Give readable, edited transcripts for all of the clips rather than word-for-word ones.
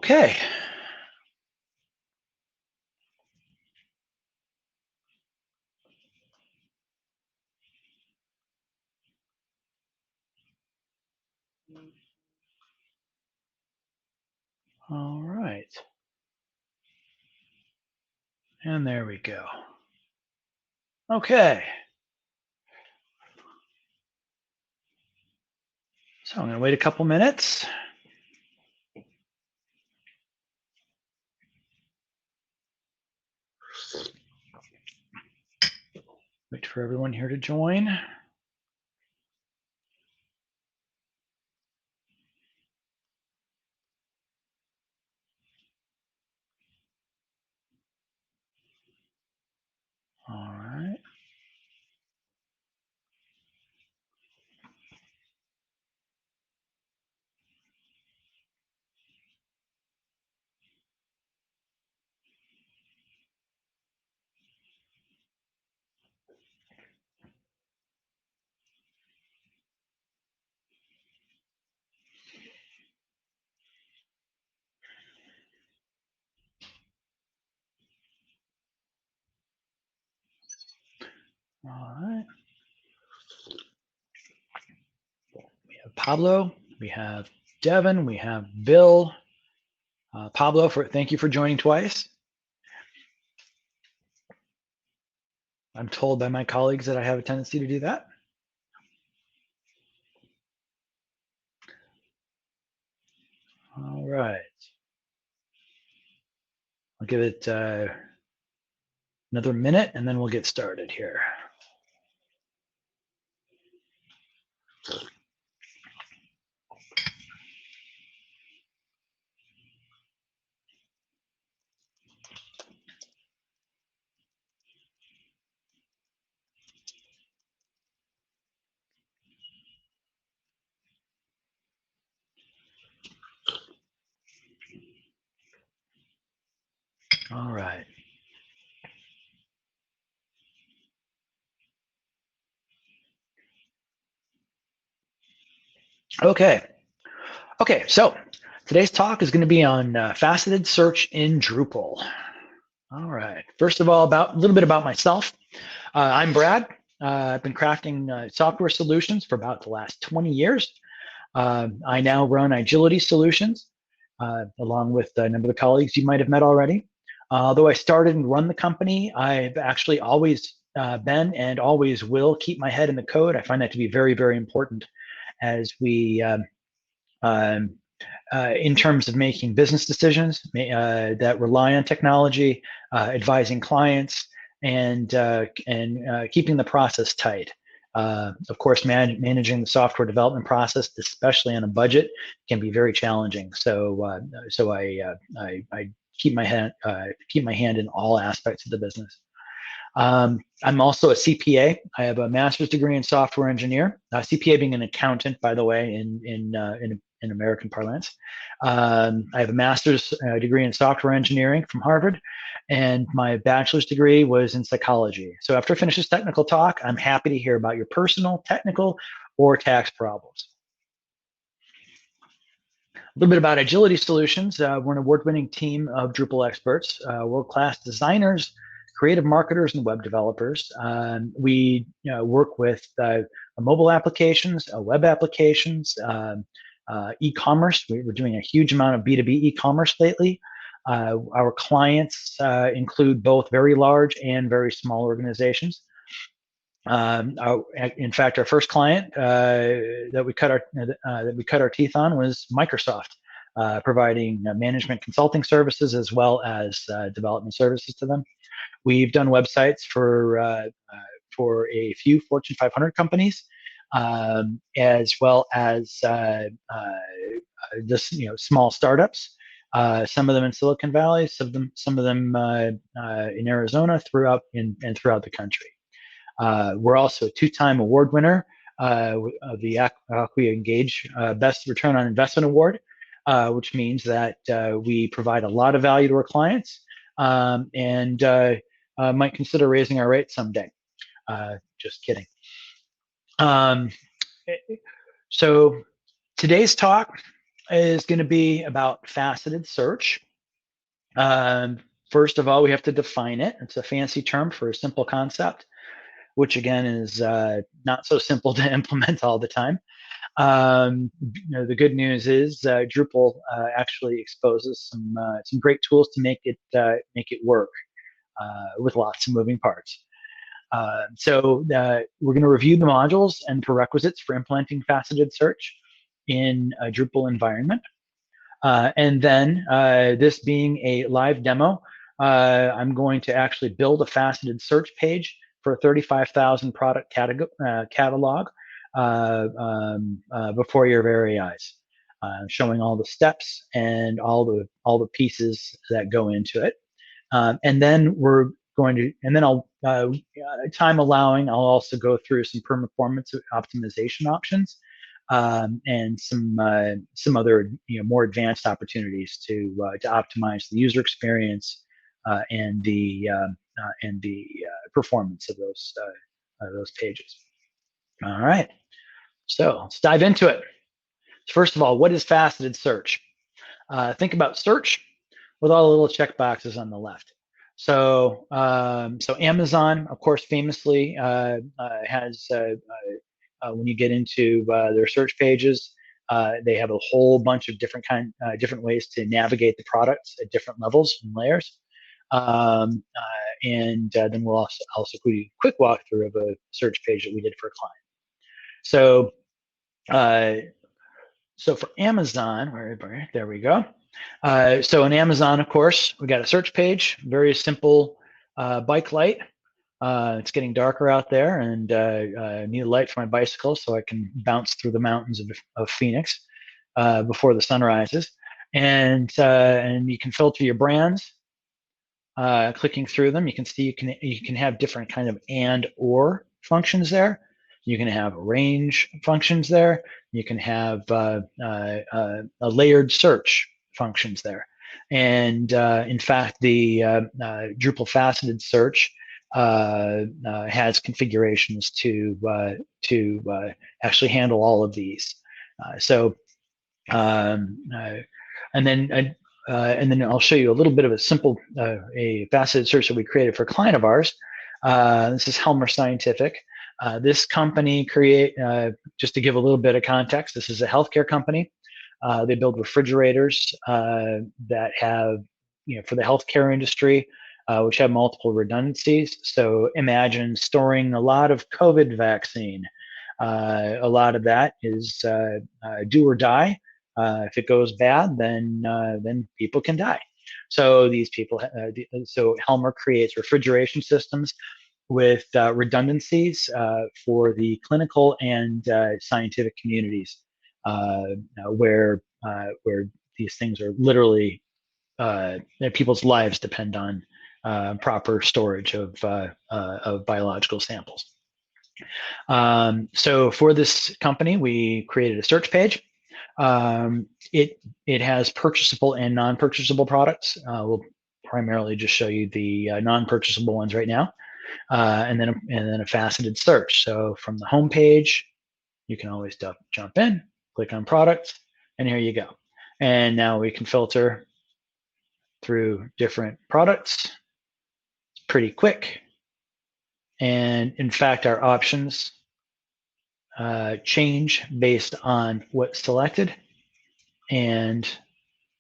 Okay. All right. And there we go. Okay. So I'm going to wait a couple minutes. Wait for everyone here to join. All right. All right. We have Pablo, we have Devin, we have Bill. Pablo, thank you for joining twice. I'm told by my colleagues that I have a tendency to do that. All right. I'll give it another minute and then we'll get started here. All right. Okay. Okay, so today's talk is going to be on faceted search in Drupal. All right. First of all, a little bit about myself. I'm Brad. I've been crafting software solutions for about the last 20 years. I now run Agility Solutions, along with a number of colleagues you might have met already. Although I started and run the company, I've actually always been and always will keep my head in the code. I find that to be very, very important as we, in terms of making business decisions that rely on technology, advising clients, and keeping the process tight. Of course, managing the software development process, especially on a budget, can be very challenging. So I keep my hand in all aspects of the business. I'm also a CPA. I have a master's degree in software engineer. CPA being an accountant, by the way, in American parlance. I have a master's degree in software engineering from Harvard, and my bachelor's degree was in psychology. So after I finish this technical talk, I'm happy to hear about your personal, technical, or tax problems. A little bit about Agility Solutions. We're an award-winning team of Drupal experts, world-class designers, creative marketers, and web developers. We work with mobile applications, web applications, e-commerce. We're doing a huge amount of B2B e-commerce lately. Our clients include both very large and very small organizations. In fact, our first client that we cut our teeth on was Microsoft, providing management consulting services as well as development services to them. We've done websites for a few Fortune 500 companies, as well as just small startups. Some of them in Silicon Valley, some of them in Arizona, throughout the country. We're also a two-time award winner of the Acquia Engage Best Return on Investment Award, which means that we provide a lot of value to our clients and might consider raising our rates someday. Just kidding. So today's talk is going to be about faceted search. First of all, we have to define it. It's a fancy term for a simple concept, which again is not so simple to implement all the time. The good news is Drupal actually exposes some great tools to make it work with lots of moving parts. So we're going to review the modules and prerequisites for implementing faceted search in a Drupal environment. And then this being a live demo, I'm going to actually build a faceted search page for a 35,000 product catalog before your very eyes, showing all the steps and all the pieces that go into it. And then we're going to, and then I'll, time allowing, I'll also go through some performance optimization options and some other more advanced opportunities to optimize the user experience and the performance of those pages. All right, so let's dive into it. First of all, what is faceted search? Think about search with all the little check boxes on the left. So, so Amazon, of course, famously has when you get into their search pages, they have a whole bunch of different ways to navigate the products at different levels and layers. And then we'll also do a quick walkthrough of a search page that we did for a client. So, so for Amazon, there we go. So in Amazon, of course, we got a search page, very simple bike light. It's getting darker out there, and I need a light for my bicycle so I can bounce through the mountains of Phoenix before the sun rises. And you can filter your brands, clicking through them. You can see you can have different kind of and or functions there. You can have range functions there. You can have a layered search functions there. And in fact, the Drupal faceted search has configurations to actually handle all of these. And then I'll show you a little bit of a simple a faceted search that we created for a client of ours. This is Helmer Scientific. This company just to give a little bit of context, this is a healthcare company. They build refrigerators that have, for the healthcare industry, which have multiple redundancies. So imagine storing a lot of COVID vaccine. A lot of that is do or die. If it goes bad, then people can die. So so Helmer creates refrigeration systems with redundancies for the clinical and scientific communities, where these things are literally people's lives depend on proper storage of biological samples. So for this company, we created a search page. It has purchasable and non-purchasable products. We'll primarily just show you the non-purchasable ones right now. And then a faceted search. So from the home page, you can always jump in, click on products, and here you go. And now we can filter through different products. It's pretty quick. And in fact, our options change based on what's selected, and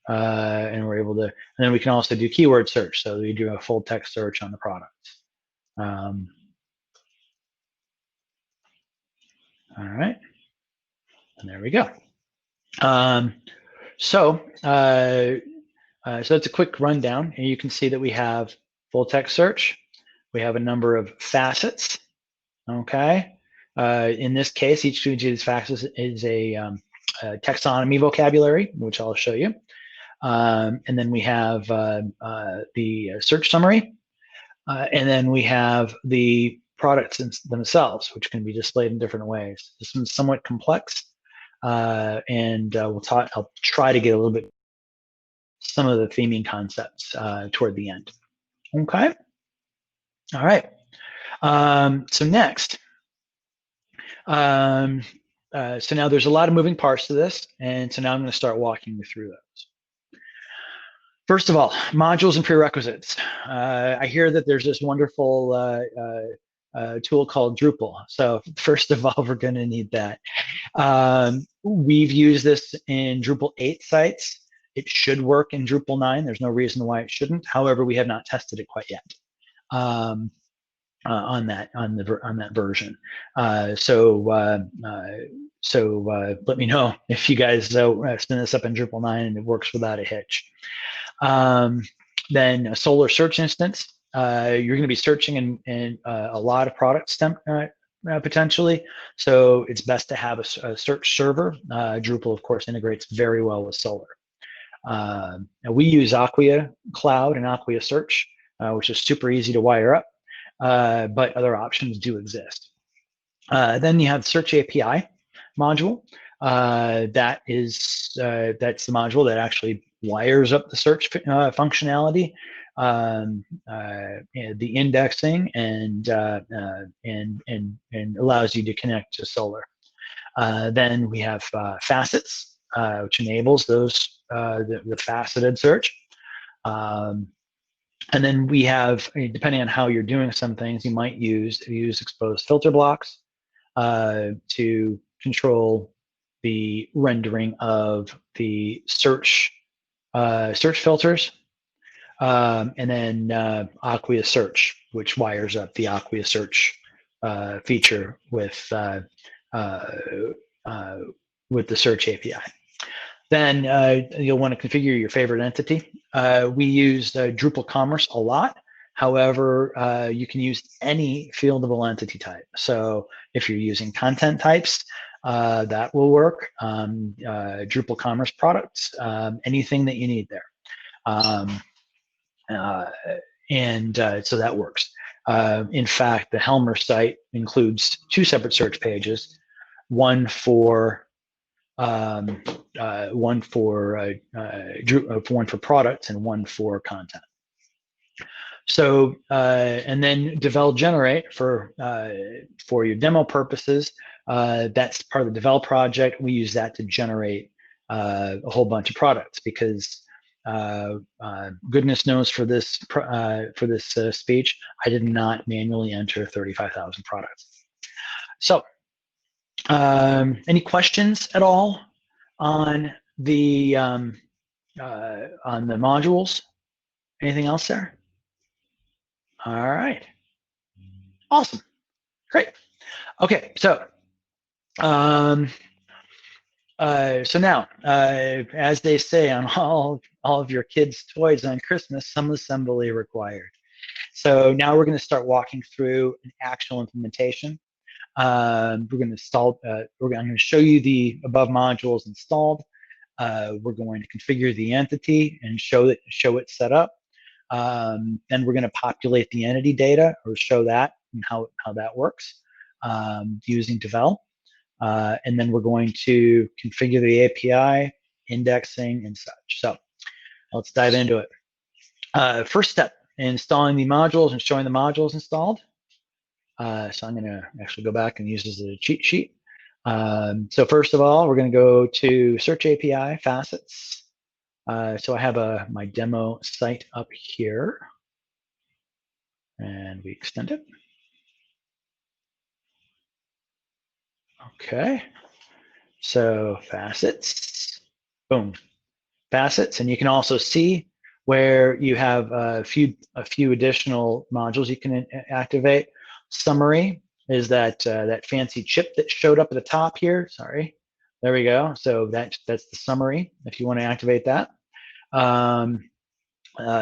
we're able to. And then we can also do keyword search. So we do a full text search on the products. All right, and there we go. So that's a quick rundown, and you can see that we have full text search. We have a number of facets. Okay. In this case, each of these facets is a taxonomy vocabulary, which I'll show you. And then we have the search summary. And then we have the products themselves, which can be displayed in different ways. This one's somewhat complex, and I'll try to get a little bit some of the theming concepts toward the end. Okay. All right. So next, So now there's a lot of moving parts to this, and so now I'm going to start walking you through those. First of all, modules and prerequisites. I hear that there's this wonderful tool called Drupal. So first of all, we're going to need that. We've used this in Drupal 8 sites. It should work in Drupal 9. There's no reason why it shouldn't. However, we have not tested it quite yet on that version. So let me know if you guys spin this up in Drupal 9 and it works without a hitch. Then a Solar search instance. You're going to be searching in a lot of products potentially, so it's best to have a search server. Drupal, of course, integrates very well with Solar. Now we use Acquia Cloud and Acquia Search, which is super easy to wire up, but other options do exist. Then you have the Search API module. That's the module that actually wires up the search functionality, the indexing, and allows you to connect to Solar. Then we have Facets, which enables those the faceted search. And then we have, depending on how you're doing some things, you might use exposed filter blocks to control the rendering of the search filters, and then Acquia Search, which wires up the Acquia Search feature with the Search API. Then you'll want to configure your favorite entity. We use Drupal Commerce a lot. However, you can use any fieldable entity type. So if you're using content types, that will work. Drupal Commerce products, anything that you need there. So that works. In fact, the Helmer site includes 2 separate search pages, one for products and one for content. So and then devel generate for your demo purposes. That's part of the devel project. We use that to generate a whole bunch of products because goodness knows for this speech, I did not manually enter 35,000 products. So any questions at all on the modules? Anything else there? All right. Awesome. Great. Okay. So now, as they say on all of your kids' toys on Christmas, some assembly required. So now we're going to start walking through an actual implementation. I'm going to show you the above modules installed. We're going to configure the entity and show it set up. Then we're going to populate the entity data or show that and how that works using devel. And then we're going to configure the API, indexing, and such. So let's dive into it. First step, installing the modules and showing the modules installed. So I'm going to actually go back and use this as a cheat sheet. So first of all, we're going to go to Search API, Facets. So I have my demo site up here. And we extend it. Okay. So Facets, boom, Facets, and you can also see where you have a few additional modules you can activate. Summary is that fancy chip that showed up at the top here. Sorry, there we go. So that's the summary. If you want to activate that,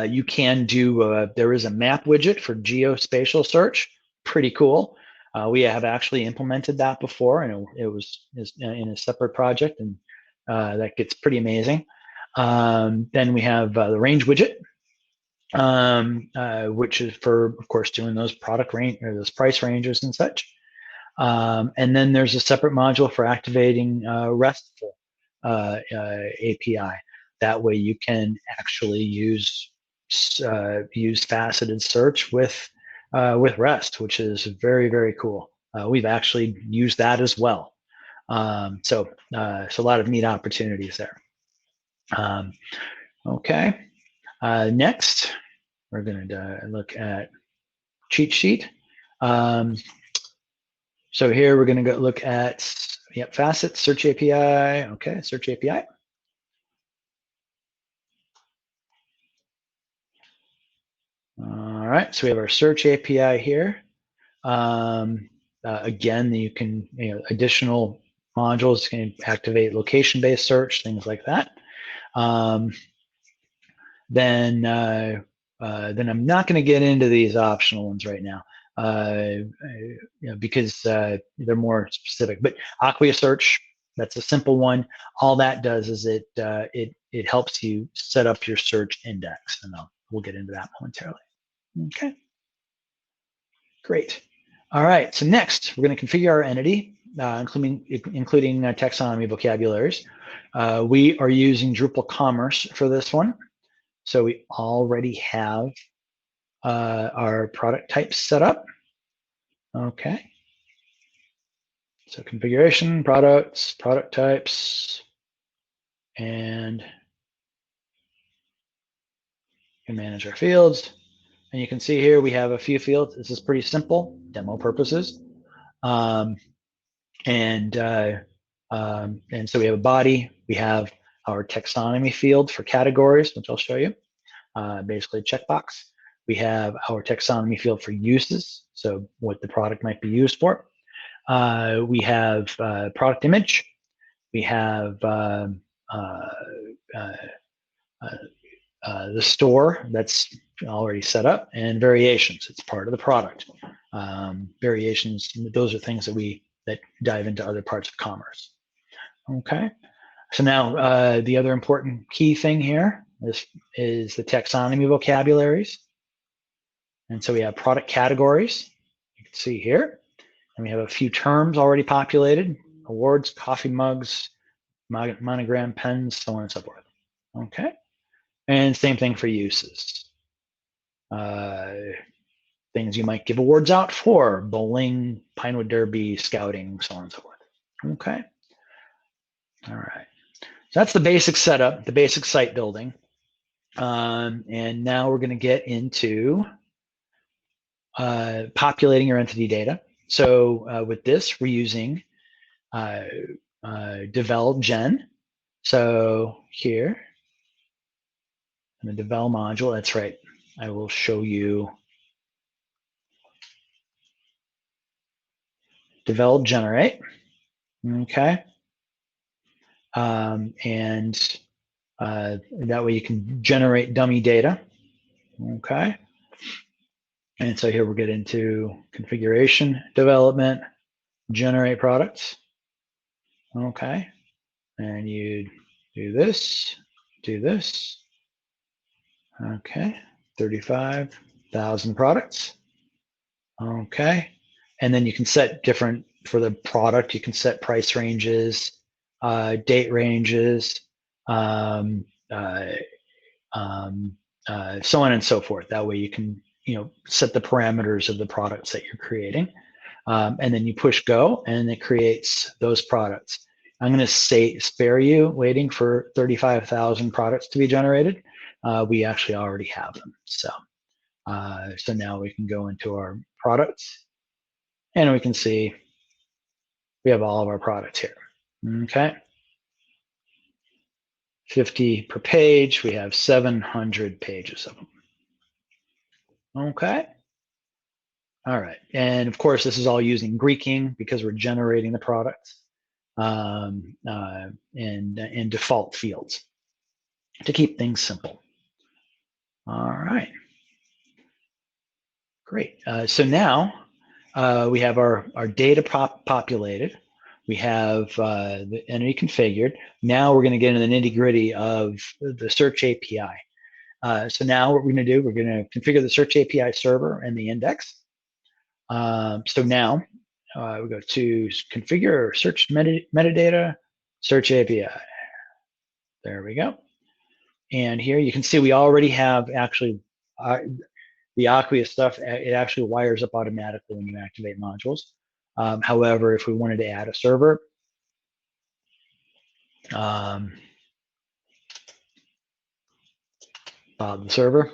you can do. There is a map widget for geospatial search. Pretty cool. We have actually implemented that before, and it was in a separate project, and that gets pretty amazing. Then we have the range widget, which is for, of course, doing those product range or those price ranges and such. And then there's a separate module for activating RESTful API. That way you can actually use faceted search with REST, which is very, very cool. We've actually used that as well. So a lot of neat opportunities there. Okay, next we're going to look at cheat sheet. So here we're going to go look at Facets, Search API. Okay, Search API. All right, so we have our Search API here. Again, you can, additional modules can activate location-based search, things like that. Then I'm not going to get into these optional ones right now, because they're more specific. But Acquia search, that's a simple one. All that does is it helps you set up your search index, and we'll get into that momentarily. Okay, great. All right, so next we're going to configure our entity, including taxonomy vocabularies. We are using Drupal Commerce for this one. So we already have our product types set up. Okay. So configuration, products, product types, and you can manage our fields. And you can see here we have a few fields. This is pretty simple, demo purposes. And so we have a body. We have our taxonomy field for categories, which I'll show you. Basically, checkbox. We have our taxonomy field for uses, so what the product might be used for. We have product image. We have the store that's already set up, and variations. It's part of the product. Variations, those are things that dive into other parts of commerce. Okay, so now the other important key thing here is the taxonomy vocabularies. And so we have product categories, you can see here. And we have a few terms already populated: awards, coffee mugs, monogram pens, so on and so forth. Okay. And same thing for uses. Things you might give awards out for: bowling, Pinewood Derby, scouting, so on and so forth. Okay. All right. So that's the basic setup, the basic site building. And now we're going to get into populating your entity data. So with this, we're using devel gen. So here, in the devel module, that's right, I will show you devel generate. Okay. And that way you can generate dummy data. Okay. And so here we'll get into configuration, development, generate products. Okay. And you do this. Okay. 35,000 products. Okay. And then you can set different, for the product, you can set price ranges, date ranges, so on and so forth. That way you can, set the parameters of the products that you're creating. And then you push go, and it creates those products. I'm going to spare you waiting for 35,000 products to be generated. We actually already have them. So now we can go into our products, and we can see we have all of our products here. Okay. 50 per page. We have 700 pages of them. Okay. All right. And of course, this is all using Greeking because we're generating the products and default fields to keep things simple. All right. Great. So now we have our data populated. We have the entity configured. Now we're going to get into the nitty-gritty of the search API. So now what we're going to do, we're going to configure the search API server and the index. So now we go to configure search metadata, search API. There we go. And here you can see we already have actually the Acquia stuff. It actually wires up automatically when you activate modules. However, if we wanted to add a server, Bob the server.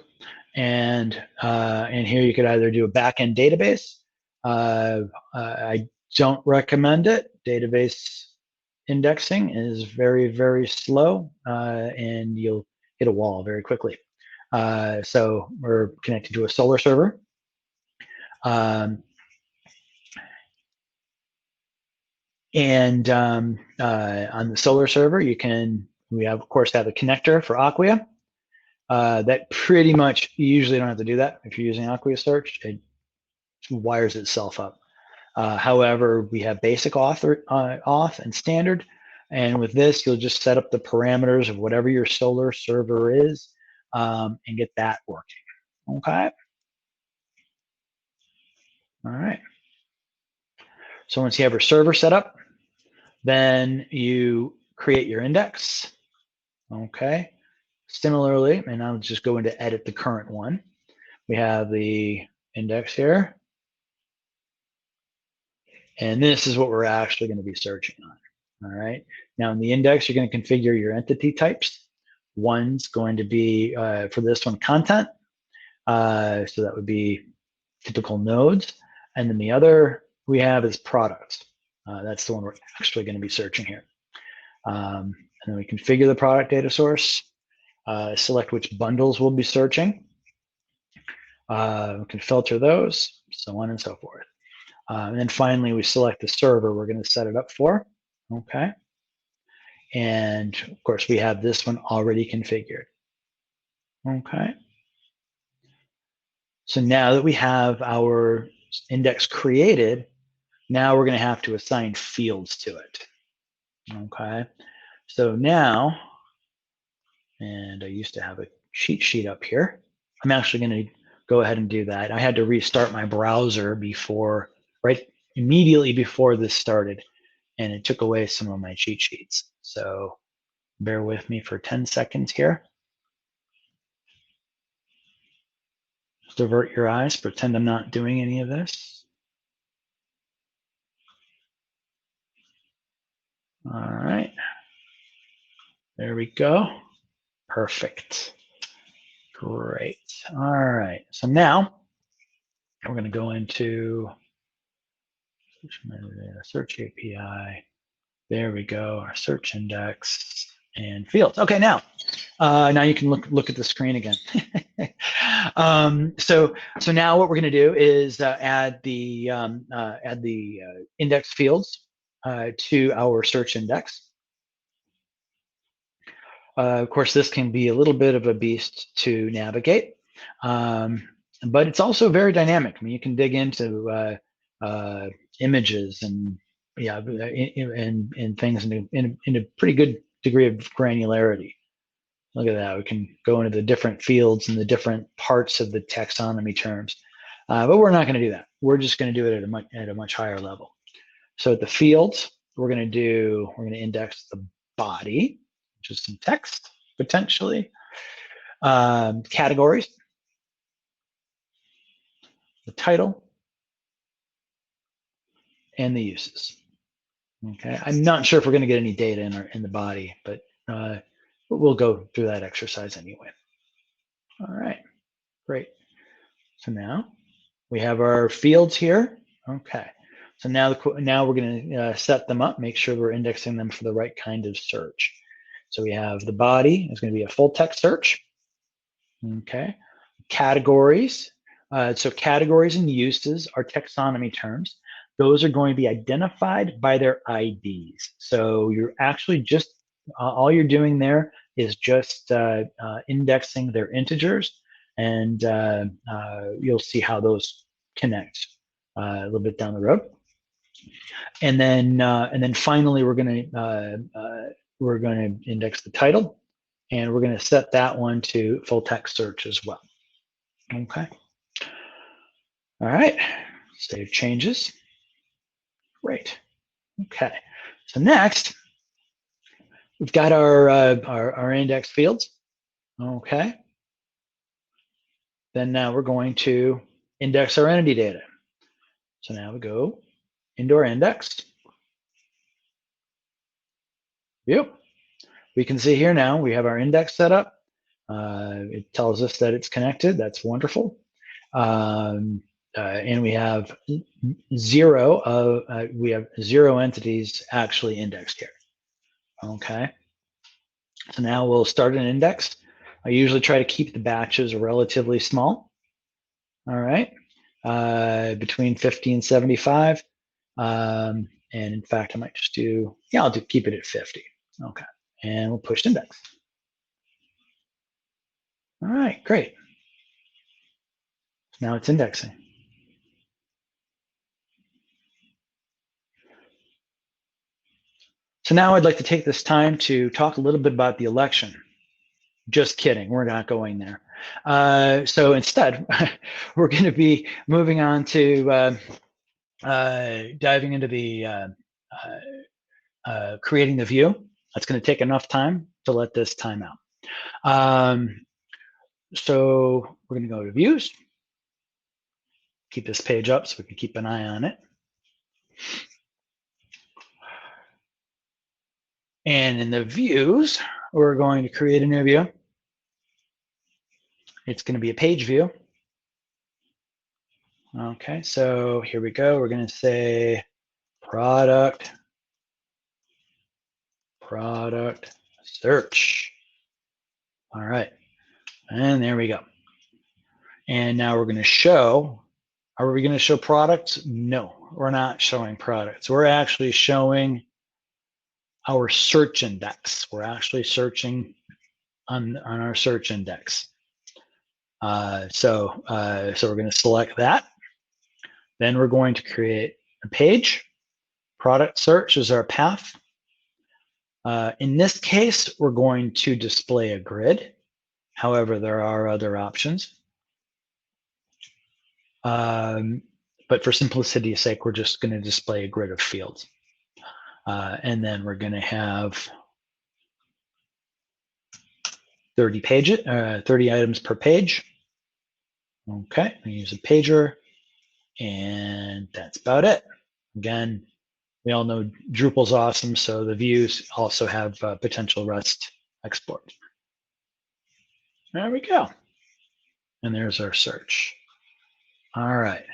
And here you could either do a backend database. I don't recommend it. Database indexing is very, very slow, and you'll hit a wall very quickly. So we're connected to a Solr server. On the Solr server, we of course have a connector for Acquia. That pretty much, you usually don't have to do that if you're using Acquia Search. It wires itself up. However, we have basic auth and standard. And with this, you'll just set up the parameters of whatever your Solr server is and get that working. Okay. All right. So once you have your server set up, then you create your index. Okay. Similarly, and I'll just go into edit the current one. We have the index here. And this is what we're actually going to be searching on. All right. Now in the index, you're going to configure your entity types. One's going to be, for this one, content. So that would be typical nodes. And then the other we have is products. That's the one we're actually going to be searching here. And then we configure the product data source, select which bundles we'll be searching. We can filter those, so on and so forth. And then finally, we select the server we're going to set it up for. Okay. And of course, we have this one already configured. Okay. So now that we have our index created, now we're going to have to assign fields to it. Okay. So now, and I used to have a cheat sheet up here. I'm actually going to go ahead and do that. I had to restart my browser before, right immediately before this started, and it took away some of my cheat sheets. So bear with me for 10 seconds here. Just avert your eyes, pretend I'm not doing any of this. All right, there we go. Perfect. Great. All right, so now we're going to go into search API. There we go, our search index and fields. Okay, now you can look at the screen again. So now what we're going to do is add the index fields to our search index. Of course, this can be a little bit of a beast to navigate, but it's also very dynamic. I mean, you can dig into images and and things in a pretty good degree of granularity. Look at that. We can go into the different fields and the different parts of the taxonomy terms, but we're not going to do that. We're just going to do it at a much higher level. So at the fields, we're going to index the body, which is some text potentially, categories, the title, and the uses. Okay, I'm not sure if we're going to get any data in the body, but we'll go through that exercise anyway. All right, great. So now we have our fields here. Okay, so now we're going to set them up, make sure we're indexing them for the right kind of search. So we have the body is going to be a full text search. Okay, categories. So categories and uses are taxonomy terms. Those are going to be identified by their IDs. So you're actually just, all you're doing there is just indexing their integers, and you'll see how those connect a little bit down the road. And then finally, we're going to index the title, and we're going to set that one to full text search as well. Okay. All right. Save changes. Great. Okay. So next, we've got our index fields. Okay. Then now we're going to index our entity data. So now we go into our index. View. we can see here now we have our index set up. It tells us that it's connected. That's wonderful. And we have zero entities actually indexed here. Okay. So now we'll start an index. I usually try to keep the batches relatively small. All right. Between 50 and 75. And in fact, I might just do, yeah, I'll keep it at 50. Okay. And we'll push index. All right, great. Now it's indexing. So now I'd like to take this time to talk a little bit about the election. Just kidding, we're not going there. So instead, we're going to be moving on to diving into the creating the view. That's going to take enough time to let this time out. So we're going to go to views. Keep this page up so we can keep an eye on it. And in the views, we're going to create a new view. It's going to be a page view. Okay, so here we go. We're going to say product search. All right, and there we go. And now we're going to show, are we going to show products? No, we're not showing products. We're actually showing our search index. We're actually searching on our search index. So we're going to select that. Then we're going to create a page. Product search is our path. In this case, we're going to display a grid. However, there are other options. But for simplicity's sake, we're just going to display a grid of fields. And then we're going to have 30 items per page. Okay, we use a pager, and that's about it. Again, we all know Drupal's awesome, so the views also have potential REST export. There we go. And there's our search. All right.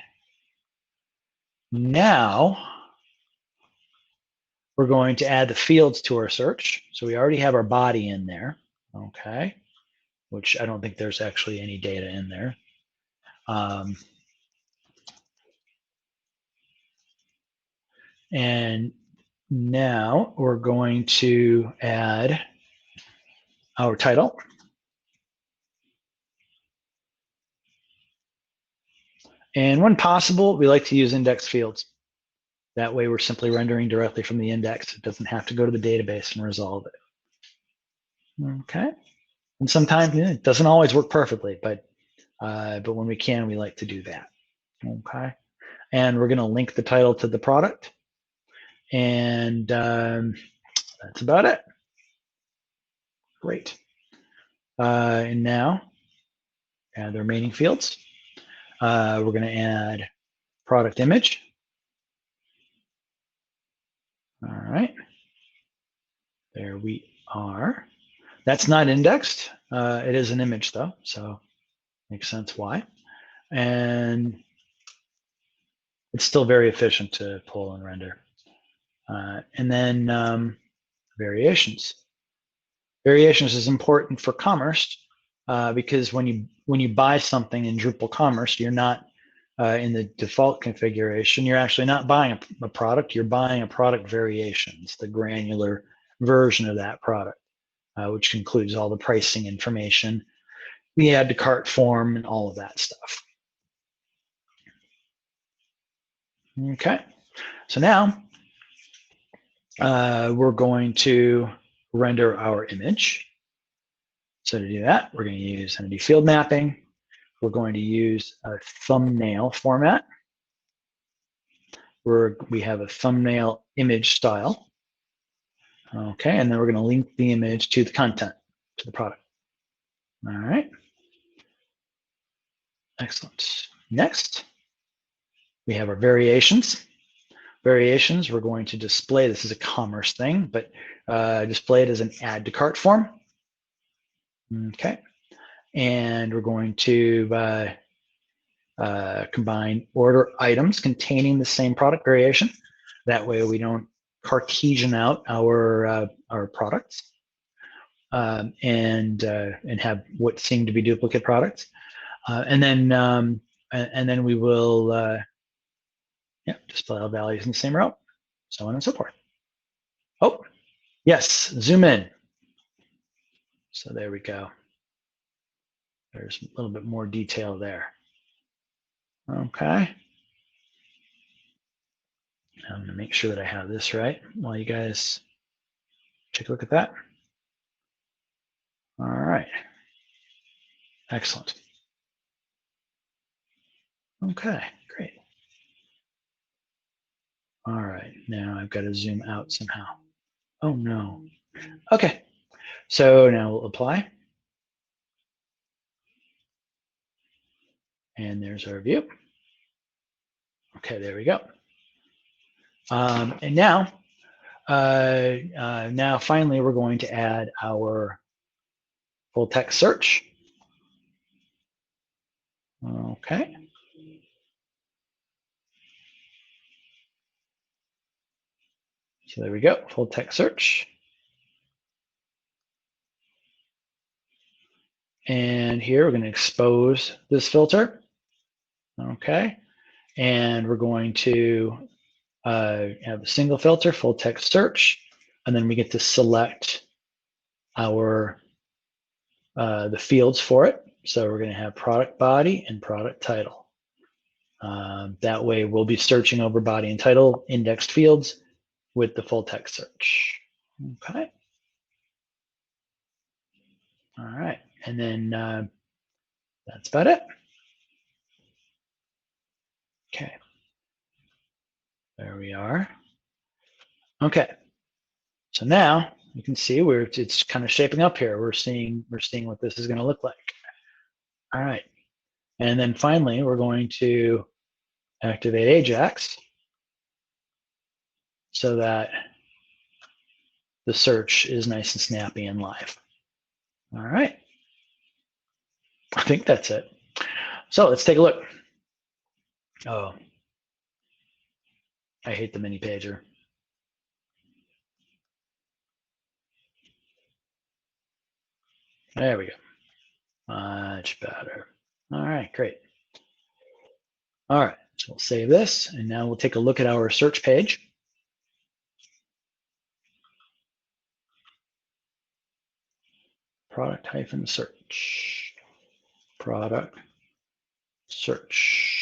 Now, we're going to add the fields to our search. So we already have our body in there, okay, which I don't think there's actually any data in there. And now we're going to add our title. And when possible, we like to use index fields. That way we're simply rendering directly from the index. It doesn't have to go to the database and resolve it. Okay. And sometimes it doesn't always work perfectly, but when we can, we like to do that. Okay. And we're going to link the title to the product. And that's about it. Great. And now add the remaining fields. We're going to add product image. All right. There we are. That's not indexed. It is an image though, so makes sense why. And it's still very efficient to pull and render. And then variations. Variations is important for commerce because when you buy something in Drupal Commerce, you're not in the default configuration. You're actually not buying a product. You're buying a product variation. It's the granular version of that product, which includes all the pricing information, the add to cart form, and all of that stuff. Okay, so now we're going to render our image. So to do that, we're going to use entity field mapping. We're going to use a thumbnail format. We have a thumbnail image style. Okay, and then we're going to link the image to the content, to the product. All right. Excellent. Next, we have our variations. variations, we're going to display, this is a commerce thing, but display it as an add to cart form. Okay. And we're going to combine order items containing the same product variation. That way we don't Cartesian out our products and have what seem to be duplicate products. And then we will display all values in the same row, so on and so forth. Oh, yes, zoom in. So there we go. There's a little bit more detail there. Okay. I'm going to make sure that I have this right while you guys take a look at that. All right. Excellent. Okay, great. All right, now I've got to zoom out somehow. Oh no. Okay, so now we'll apply. And there's our view. Okay, there we go. And now finally, we're going to add our full text search. Okay. So there we go, full text search. And here we're going to expose this filter. Okay. And we're going to have a single filter, full text search, and then we get to select our the fields for it. So we're going to have product body and product title. That way we'll be searching over body and title indexed fields with the full text search. Okay. All right. And then that's about it. Okay. There we are. Okay. So now you can see it's kind of shaping up here. We're seeing what this is going to look like. All right. And then finally, we're going to activate Ajax so that the search is nice and snappy and live. All right. I think that's it. So let's take a look. Oh, I hate the mini pager. There we go. Much better. All right, great. All right, so we'll save this, and now we'll take a look at our search page. Product-search. Product search.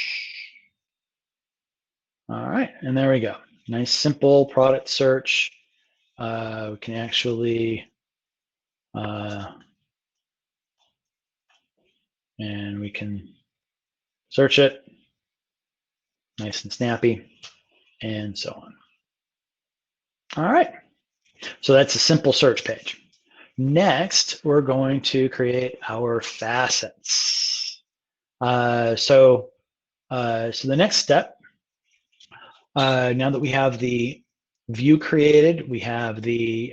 All right, and there we go. Nice, simple product search. We can actually, and we can search it, nice and snappy, and so on. All right, so that's a simple search page. Next, we're going to create our facets. So the next step, now that we have the view created, we have the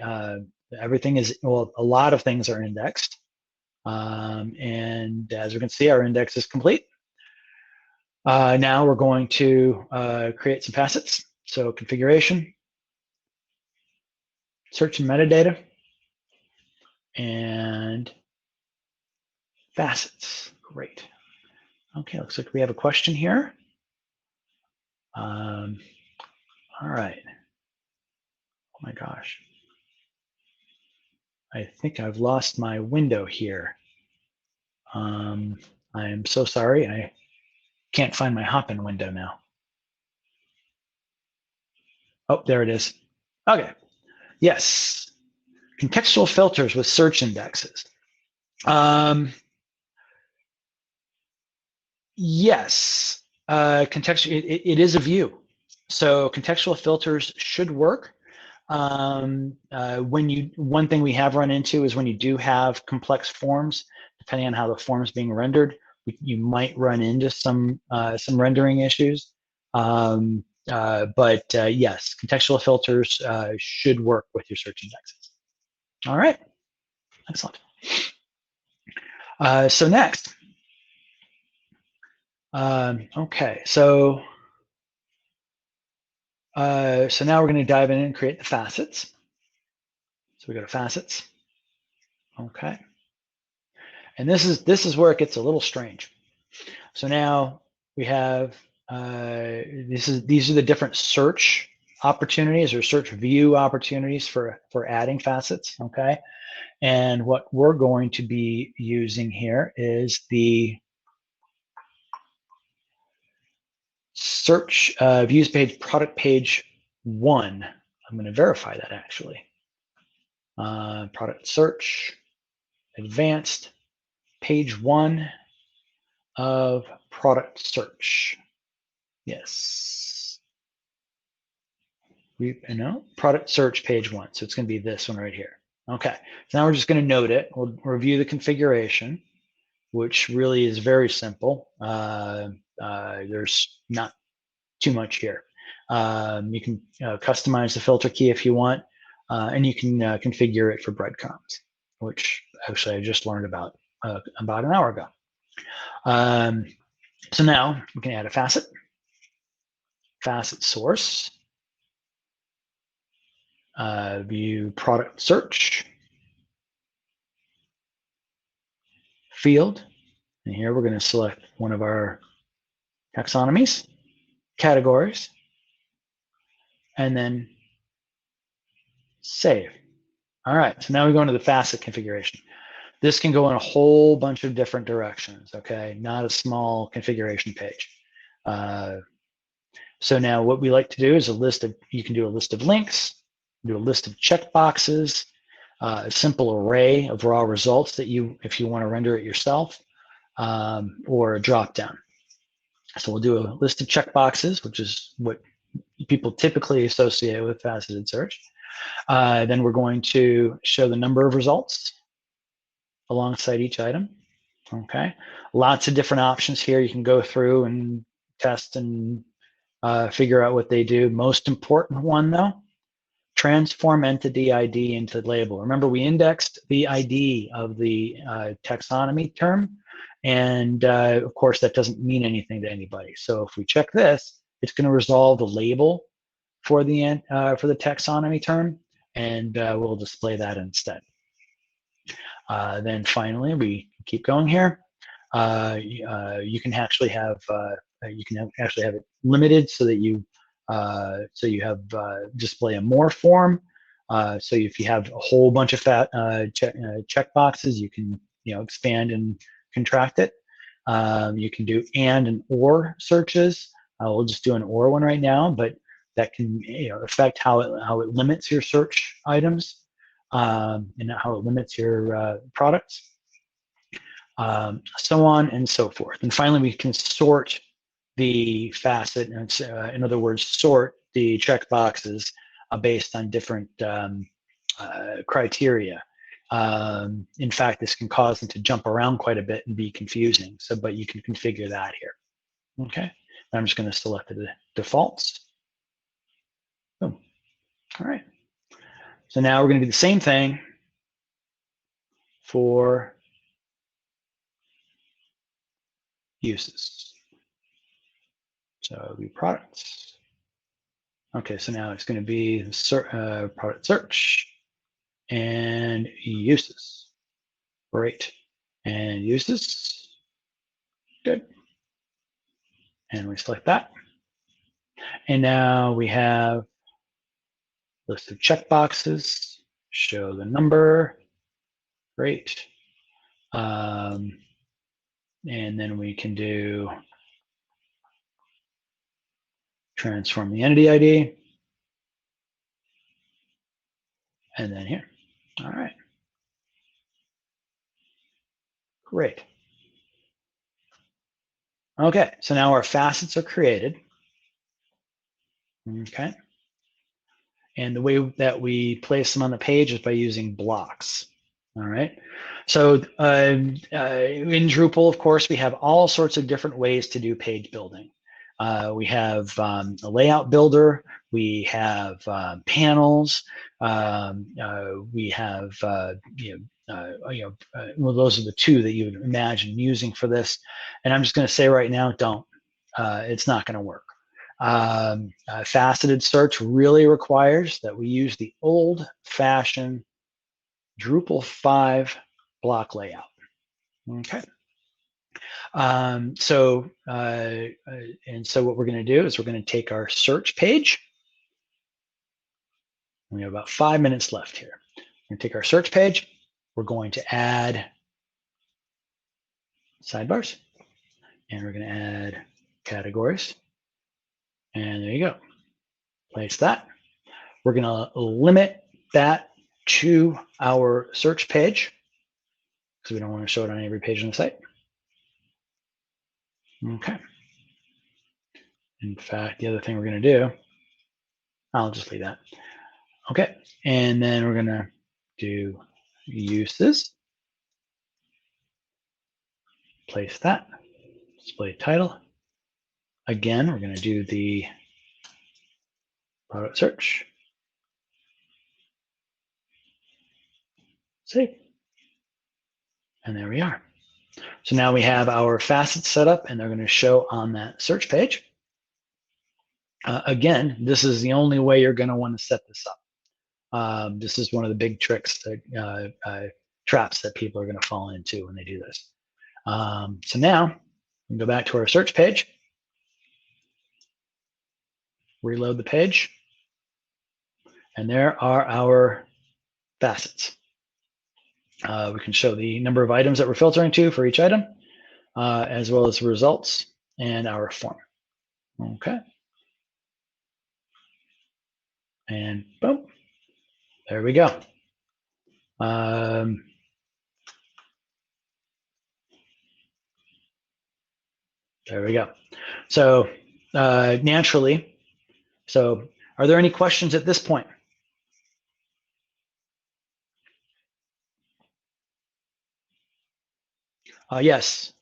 everything is, well, a lot of things are indexed, and as we can see, our index is complete. Now we're going to create some facets. So configuration, search and metadata, and facets. Great. Okay, looks like we have a question here. All right. Oh my gosh. I think I've lost my window here. I am so sorry. I can't find my hop-in window now. Oh, there it is. Okay. Yes. Contextual filters with search indexes. Yes. Contextual. It is a view. So contextual filters should work. One thing we have run into is when you do have complex forms, depending on how the form is being rendered, you might run into some rendering issues. yes, contextual filters should work with your search indexes. All right, excellent. So next, okay, so now we're going to dive in and create the facets. So we go to facets. Okay, and this is where it gets a little strange. So now we have these are the different search opportunities or search view opportunities for adding facets. Okay, and what we're going to be using here is the search views page product page 1. I'm going to verify that actually. Product search, advanced, page 1 of product search. Yes. Product search page 1. So it's going to be this one right here. Okay. So now we're just going to note it. We'll review the configuration, which really is very simple. There's not too much here. You can customize the filter key if you want, and you can configure it for breadcrumbs, which actually I just learned about an hour ago. So now we can add a facet source, view product search, field, and here we're going to select one of our taxonomies, categories, and then save. All right, so now we go into the facet configuration. This can go in a whole bunch of different directions, okay? Not a small configuration page. So now what we like to do is you can do a list of links, do a list of checkboxes, a simple array of raw results that if you want to render it yourself, or a drop-down. So we'll do a list of checkboxes, which is what people typically associate with faceted search. Then we're going to show the number of results alongside each item. Okay, lots of different options here. You can go through and test and figure out what they do. Most important one though, transform entity ID into label. Remember, we indexed the ID of the taxonomy term, and of course that doesn't mean anything to anybody. So if we check this, it's going to resolve the label for the taxonomy term, and we'll display that instead. Then finally, we keep going here. You can actually have it limited so that you have display a more form. So if you have a whole bunch of check boxes, you can expand and contract it. You can do and or searches. We'll just do an or one right now, but that can affect how it limits your search items. And how it limits your products, so on and so forth. And finally, we can sort the facet, in other words, sort the checkboxes based on different criteria. In fact, this can cause them to jump around quite a bit and be confusing. But you can configure that here. Okay, I'm just going to select the defaults. Boom. All right. So now we're going to do the same thing for uses. So view products. Okay, so now it's going to be product search and uses. Great. And uses. Good. And we select that. And now we have list of checkboxes, show the number. Great. And then we can do transform the entity ID. And then here. All right. Great. Okay, so now our facets are created. Okay. And the way that we place them on the page is by using blocks. All right. So in Drupal, of course, we have all sorts of different ways to do page building. We have a layout builder. We have panels. We have well, those are the two that you would imagine using for this. And I'm just going to say right now, don't. It's not going to work. Faceted search really requires that we use the old-fashioned Drupal 5 block layout. Okay. So what we're going to do is we're going to take our search page. We have about 5 minutes left here. We're going to take our search page. We're going to add sidebars, and we're going to add categories. And there you go. Place that. We're going to limit that to our search page because we don't want to show it on every page on the site. Okay. In fact, the other thing we're going to do, I'll just leave that. Okay. And then we're going to do uses. Place that. Display title. Again, we're going to do the product search. Save. And there we are. So now we have our facets set up, and they're going to show on that search page. Again, this is the only way you're going to want to set this up. This is one of the big tricks, traps that people are going to fall into when they do this. So now we can go back to our search page, reload the page, and there are our facets. We can show the number of items that we're filtering to for each item, as well as the results and our form. Okay. And boom, there we go. There we go. So naturally, so are there any questions at this point? Yes.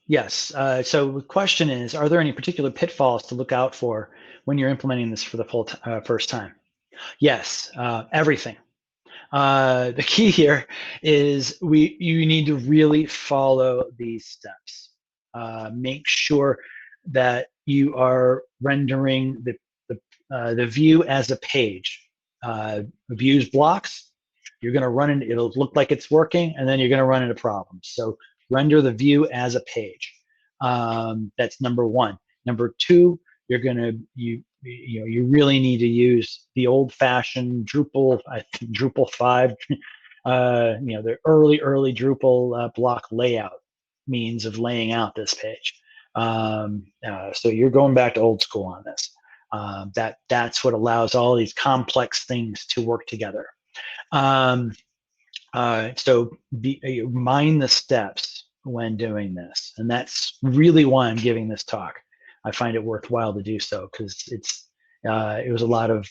So the question is, are there any particular pitfalls to look out for when you're implementing this for the first time? Yes, everything. The key here is you need to really follow these steps. Make sure that you are rendering the view as a page. Views blocks, you're going to run into, it'll look like it's working, and then you're going to run into problems. So render the view as a page. That's number one. Number two, you're going to you really need to use the old-fashioned Drupal, I think Drupal 5, the early Drupal block layout means of laying out this page. So you're going back to old school on this. That's what allows all these complex things to work together. So mind the steps when doing this, and that's really why I'm giving this talk. I find it worthwhile to do so because it was a lot of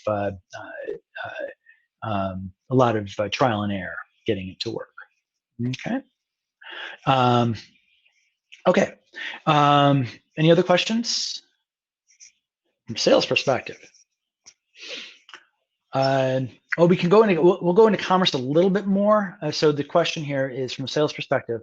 trial and error getting it to work. Okay. Okay. Any other questions from sales perspective? We can go into we'll go into commerce a little bit more. So the question here is from a sales perspective,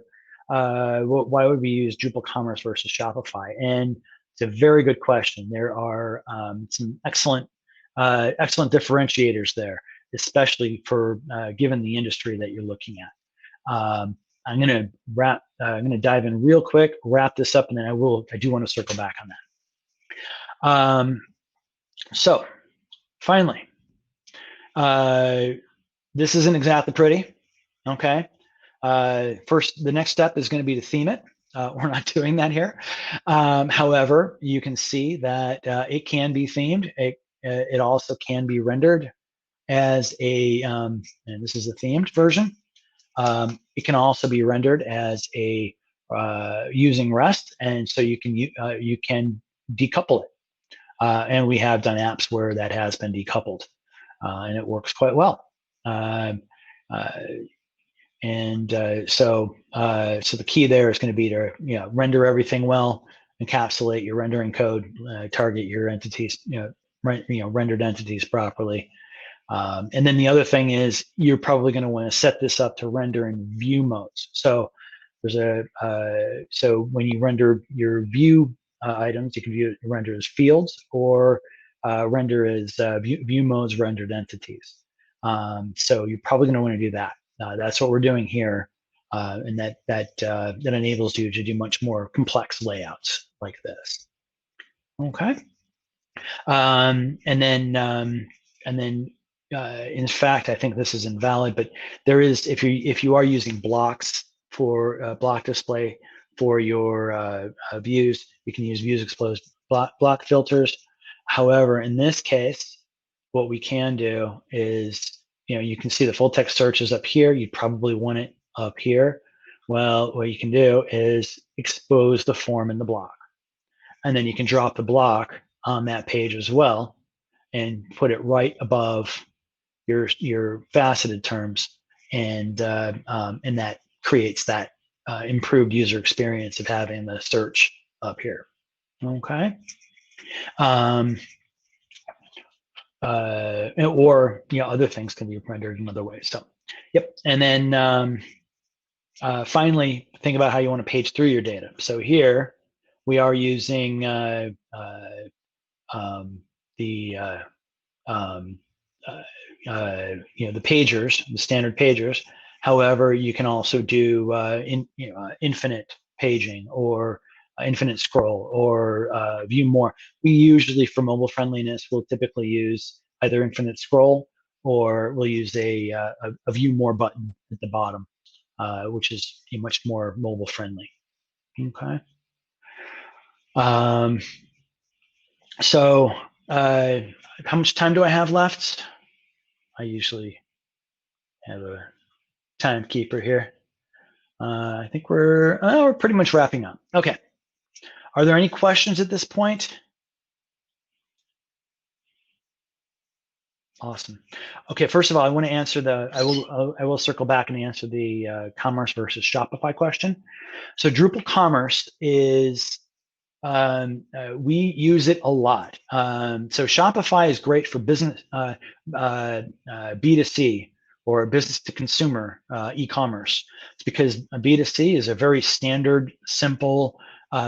why would we use Drupal Commerce versus Shopify? And it's a very good question. There are some excellent differentiators there, especially for given the industry that you're looking at. I'm going to dive in real quick, wrap this up, and then I do want to circle back on that. So finally, this isn't exactly pretty. Okay. First, the next step is going to be to theme it. We're not doing that here. However, you can see that it can be themed. It also can be rendered as a, and this is a themed version. It can also be rendered as a using REST, and so you can decouple it. And we have done apps where that has been decoupled, and it works quite well. So the key there is going to be to render everything well, encapsulate your rendering code, target your entities, rendered entities properly. And then the other thing is you're probably going to want to set this up to render in view modes. So there's so when you render your view items, you can render as fields or render as view modes rendered entities. So you're probably going to want to do that. That's what we're doing here, and that enables you to do much more complex layouts like this. Okay. And then in fact, I think this is invalid, but there is, if you are using blocks for block display for your views, you can use views exposed block filters. However, in this case, what we can do is, you can see the full text search is up here. You'd probably want it up here. Well, what you can do is expose the form in the block, and then you can drop the block on that page as well and put it right above your faceted terms, and that creates that improved user experience of having the search up here. Okay. Or other things can be rendered in other ways. So, yep. And then finally, think about how you want to page through your data. So here we are using the pagers, the standard pagers. However, you can also do infinite paging or infinite scroll or view more. We usually, for mobile friendliness, will typically use either infinite scroll or we'll use a view more button at the bottom, which is much more mobile friendly. Okay. So how much time do I have left? I usually have a timekeeper here. I think we're pretty much wrapping up. Okay. Are there any questions at this point? Awesome. Okay. First of all, I want to answer I will circle back and answer the commerce versus Shopify question. So Drupal commerce is we use it a lot. So Shopify is great for business B2C or business to consumer e-commerce. It's because B2C is a very standard, simple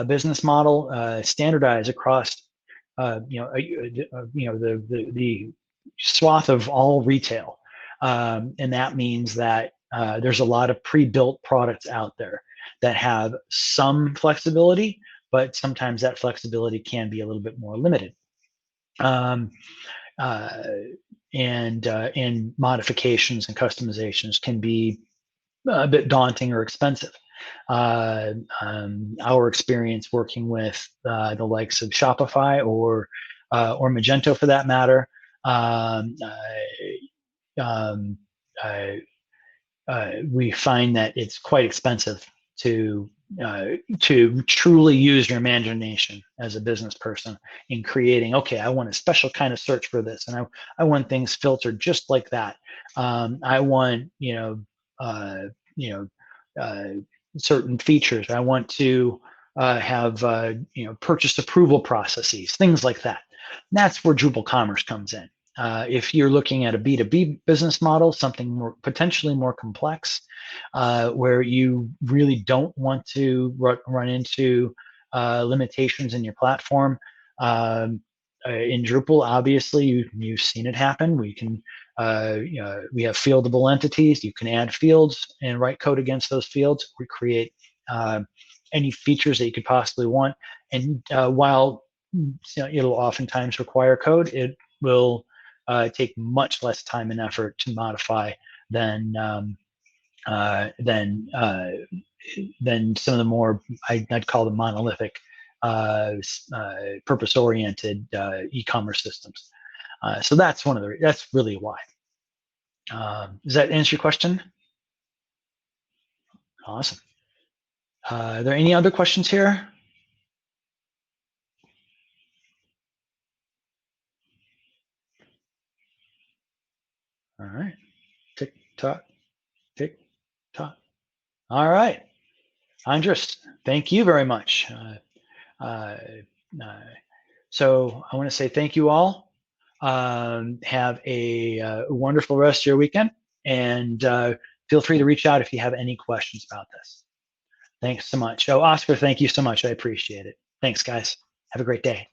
business model, standardized across the swath of all retail, and that means that there's a lot of pre-built products out there that have some flexibility, but sometimes that flexibility can be a little bit more limited. And modifications and customizations can be a bit daunting or expensive. Our experience working with the likes of Shopify or Magento, for that matter, we find that it's quite expensive to truly use your imagination as a business person in creating. Okay, I want a special kind of search for this, and I want things filtered just like that. I want certain features. I want to have purchase approval processes, things like that. And that's where Drupal commerce comes in. If you're looking at a B2B business model, something potentially more complex, where you really don't want to run into limitations in your platform, in Drupal, obviously you've seen it happen. We can we have fieldable entities. You can add fields and write code against those fields. We create any features that you could possibly want, and while it'll oftentimes require code, it will take much less time and effort to modify than some of the more I'd call them monolithic, purpose-oriented e-commerce systems. So that's that's really why. Does that answer your question? Awesome. Are there any other questions here? All right. Tick tock, tick tock. All right. Andres, thank you very much. So I want to say thank you all. Have a wonderful rest of your weekend, and feel free to reach out if you have any questions about this. Thanks so much. Oh, Oscar, thank you so much. I appreciate it. Thanks, guys. Have a great day.